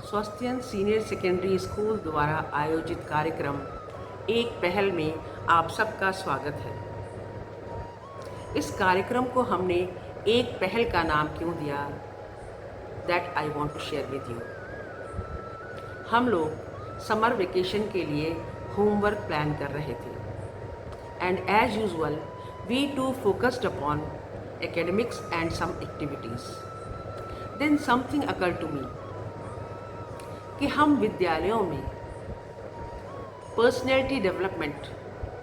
स्वस्तियन senior secondary school द्वारा आयोजित कार्यक्रम एक पहल में आप सबका स्वागत है। इस कार्यक्रम को हमने एक पहल का नाम क्यों दिया, that I want to share with you. हम लोग समर वेकेशन के लिए होमवर्क प्लान कर रहे थे and as usual we too focused upon academics and some activities. Then something occurred to me कि हम विद्यालयों में पर्सनैलिटी डेवलपमेंट,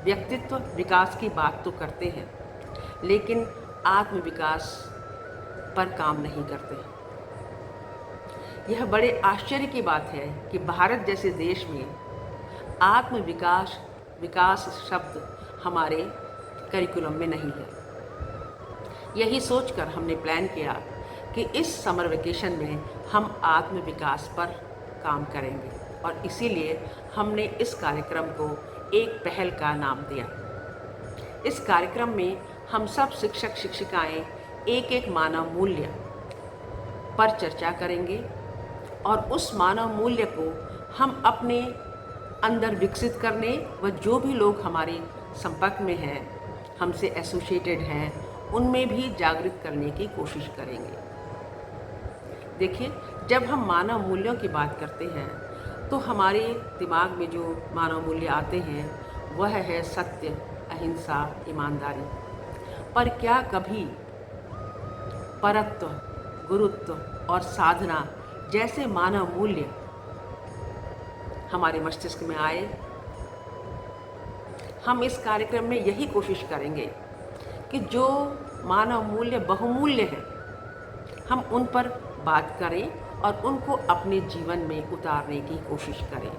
व्यक्तित्व विकास की बात तो करते हैं, लेकिन आत्म विकास पर काम नहीं करते। यह बड़े आश्चर्य की बात है कि भारत जैसे देश में आत्म विकास शब्द हमारे करिकुलम में नहीं है। यही सोचकर हमने प्लान किया कि इस समर वेकेशन में हम आत्म विकास पर काम करेंगे और इसीलिए हमने इस कार्यक्रम को एक पहल का नाम दिया। इस कार्यक्रम में हम सब शिक्षक शिक्षिकाएं एक एक मानव मूल्य पर चर्चा करेंगे और उस मानव मूल्य को हम अपने अंदर विकसित करने व जो भी लोग हमारे संपर्क में हैं, हमसे एसोसिएटेड हैं, उनमें भी जागृत करने की कोशिश करेंगे। देखिए, जब हम मानव मूल्यों की बात करते हैं तो हमारे दिमाग में जो मानव मूल्य आते हैं वह है सत्य, अहिंसा, ईमानदारी। पर क्या कभी परत्व, गुरुत्व और साधना जैसे मानव मूल्य हमारे मस्तिष्क में आए? हम इस कार्यक्रम में यही कोशिश करेंगे कि जो मानव मूल्य बहुमूल्य हैं, हम उन पर बात करें और उनको अपने जीवन में उतारने की कोशिश करें।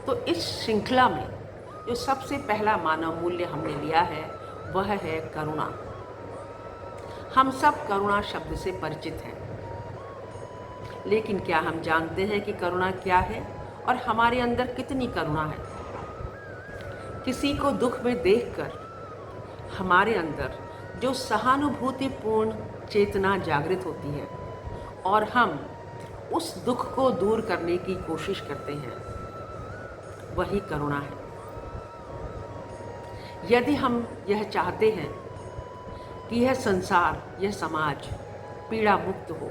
तो इस श्रृंखला में जो सबसे पहला मानव मूल्य हमने लिया है वह है करुणा। हम सब करुणा शब्द से परिचित हैं, लेकिन क्या हम जानते हैं कि करुणा क्या है और हमारे अंदर कितनी करुणा है? किसी को दुख में देखकर हमारे अंदर जो सहानुभूतिपूर्ण चेतना जागृत होती है और हम उस दुख को दूर करने की कोशिश करते हैं, वही करुणा है। यदि हम यह चाहते हैं कि यह संसार, यह समाज पीड़ा मुक्त हो,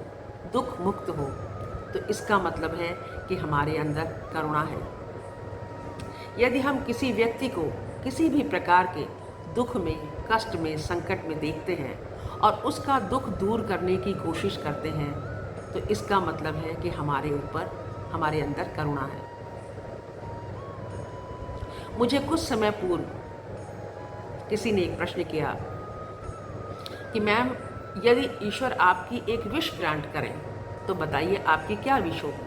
दुख मुक्त हो, तो इसका मतलब है कि हमारे अंदर करुणा है। यदि हम किसी व्यक्ति को किसी भी प्रकार के दुख में, कष्ट में, संकट में देखते हैं और उसका दुख दूर करने की कोशिश करते हैं, तो इसका मतलब है कि हमारे अंदर करुणा है। मुझे कुछ समय पूर्व किसी ने एक प्रश्न किया कि मैम, यदि ईश्वर आपकी एक विश ग्रांट करें तो बताइए आपकी क्या विश होगी?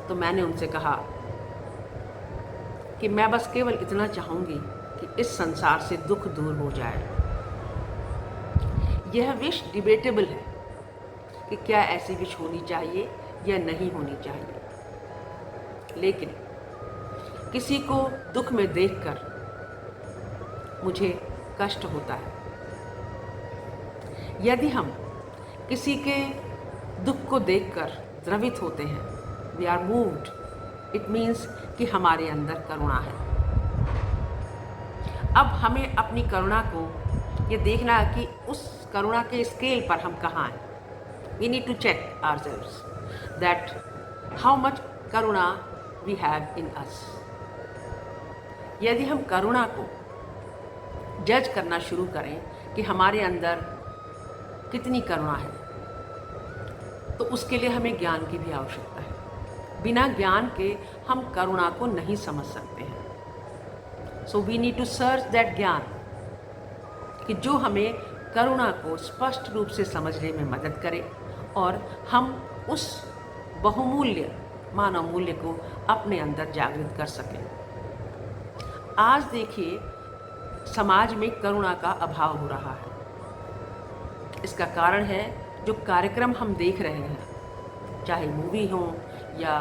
तो मैंने उनसे कहा कि मैं बस केवल इतना चाहूँगी कि इस संसार से दुख दूर हो जाए। यह विश डिबेटेबल है कि क्या ऐसी विश होनी चाहिए या नहीं होनी चाहिए, लेकिन किसी को दुख में देखकर मुझे कष्ट होता है। यदि हम किसी के दुख को देखकर द्रवित होते हैं, we are moved, it means कि हमारे अंदर करुणा है। अब हमें अपनी करुणा को ये देखना है कि उस करुणा के स्केल पर हम कहाँ हैं। We need to check ourselves that how much करुणा वी हैव इन अस। यदि हम करुणा को जज करना शुरू करें कि हमारे अंदर कितनी करुणा है, तो उसके लिए हमें ज्ञान की भी आवश्यकता है। बिना ज्ञान के हम करुणा को नहीं समझ सकते हैं। So we need to search that ज्ञान कि जो हमें करुणा को स्पष्ट रूप से समझने में मदद करे और हम उस बहुमूल्य मानव मूल्य को अपने अंदर जागृत कर सकें। आज देखिए, समाज में करुणा का अभाव हो रहा है। इसका कारण है जो कार्यक्रम हम देख रहे हैं, चाहे मूवी हो या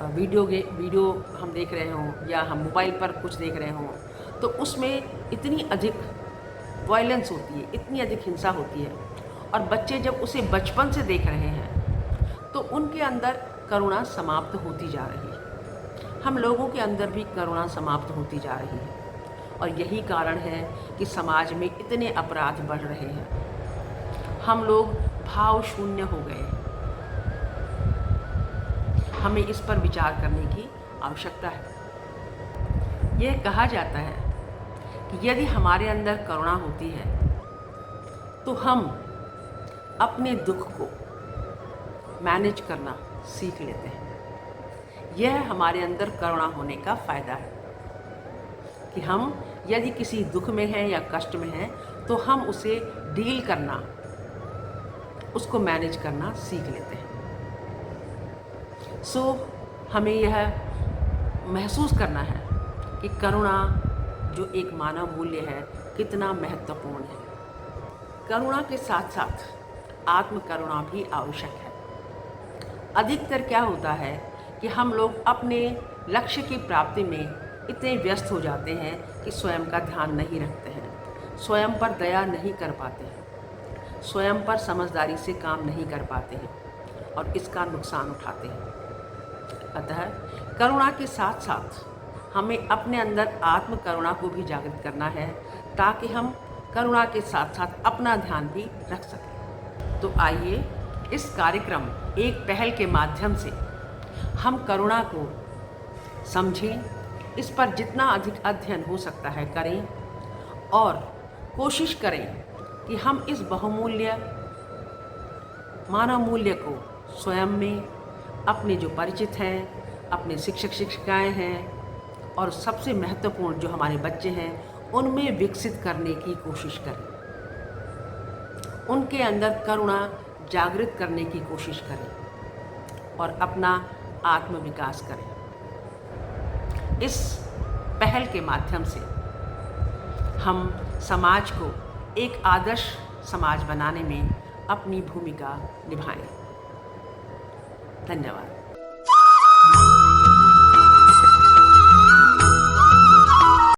वीडियो हम देख रहे हों या हम मोबाइल पर कुछ देख रहे हों, तो उसमें इतनी अधिक वायलेंस होती है, इतनी अधिक हिंसा होती है। और बच्चे जब उसे बचपन से देख रहे हैं तो उनके अंदर करुणा समाप्त होती जा रही है। हम लोगों के अंदर भी करुणा समाप्त होती जा रही है और यही कारण है कि समाज में इतने अपराध बढ़ रहे हैं। हम लोग भाव शून्य हो गए हैं। हमें इस पर विचार करने की आवश्यकता है। यह कहा जाता है कि यदि हमारे अंदर करुणा होती है तो हम अपने दुख को मैनेज करना सीख लेते हैं। यह हमारे अंदर करुणा होने का फ़ायदा है कि हम यदि किसी दुख में हैं या कष्ट में हैं तो हम उसे डील करना, उसको मैनेज करना सीख लेते हैं। हमें यह महसूस करना है कि करुणा जो एक मानव मूल्य है कितना महत्वपूर्ण है। करुणा के साथ साथ आत्म करुणा भी आवश्यक है। अधिकतर क्या होता है कि हम लोग अपने लक्ष्य की प्राप्ति में इतने व्यस्त हो जाते हैं कि स्वयं का ध्यान नहीं रखते हैं, स्वयं पर दया नहीं कर पाते हैं, स्वयं पर समझदारी से काम नहीं कर पाते हैं और इसका नुकसान उठाते हैं। अतः करुणा के साथ साथ हमें अपने अंदर आत्म करुणा को भी जागृत करना है ताकि हम करुणा के साथ साथ अपना ध्यान भी रख सकें। तो आइए इस कार्यक्रम एक पहल के माध्यम से हम करुणा को समझें, इस पर जितना अधिक अध्ययन हो सकता है करें और कोशिश करें कि हम इस बहुमूल्य मानव मूल्य को स्वयं में, अपने जो परिचित हैं, अपने शिक्षक शिक्षिकाएं हैं और सबसे महत्वपूर्ण जो हमारे बच्चे हैं उनमें विकसित करने की कोशिश करें। उनके अंदर करुणा जागृत करने की कोशिश करें और अपना आत्म विकास करें। इस पहल के माध्यम से हम समाज को एक आदर्श समाज बनाने में अपनी भूमिका निभाएं। धन्यवाद।